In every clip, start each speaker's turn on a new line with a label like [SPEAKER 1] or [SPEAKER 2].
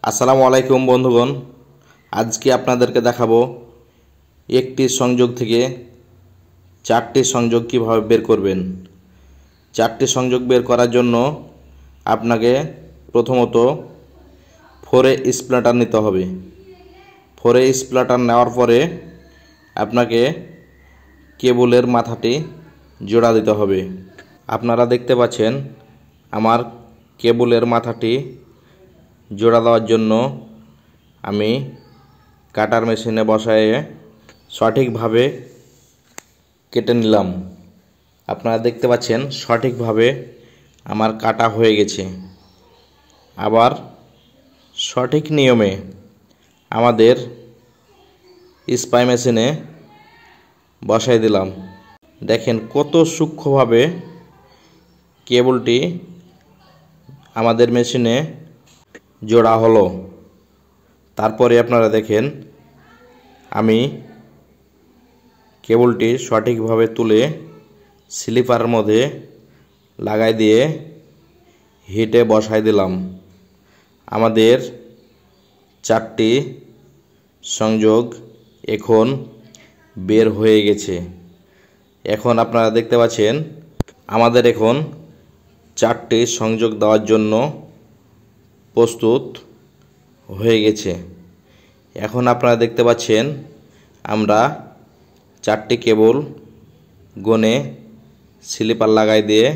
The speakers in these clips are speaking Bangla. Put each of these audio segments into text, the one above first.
[SPEAKER 1] আসসালামু আলাইকুম বন্ধুগণ, আজকে আপনাদেরকে দেখাবো একটি সংযোগ থেকে চারটি সংযোগ কিভাবে বের করবেন। চারটি সংযোগ বের করার জন্য আপনাকে প্রথমত 4A স্প্লিটার নিতে হবে। 4A স্প্লিটার নেওয়ার পরে আপনাকে কেবলের মাথাটি জোড়া দিতে হবে। আপনারা দেখতে পাচ্ছেন আমার কেবলের মাথাটি জোড়া দেওয়ার জন্য আমি কাটার মেশিনে বসায়ে সঠিকভাবে কেটে নিলাম। আপনারা দেখতে পাচ্ছেন সঠিকভাবে আমার কাটা হয়ে গেছে। আবার সঠিক নিয়মে আমাদের স্পাই মেশিনে বসাই দিলাম। দেখেন কত সূক্ষ্মভাবে কেবলটি আমাদের মেশিনে জোড়া হলো। তারপরে আপনারা দেখেন আমি কেবলটি সঠিকভাবে তুলে স্লিপারের মধ্যে লাগাই দিয়ে হিটে বসাই দিলাম। আমাদের চারটি সংযোগ এখন বের হয়ে গেছে। এখন আপনারা দেখতে পাচ্ছেন আমাদের এখন চারটি সংযোগ দেওয়ার জন্য প্রস্তুত হয়ে গেছে। এখন আপনারা দেখতে পাচ্ছেন আমরা চারটি কেবল গনে স্লিপার লাগাই দিয়ে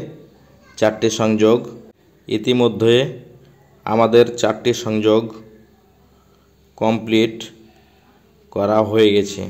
[SPEAKER 1] চারটি সংযোগ ইতিমধ্যে আমাদের চারটি সংযোগ কমপ্লিট করা হয়ে গেছে।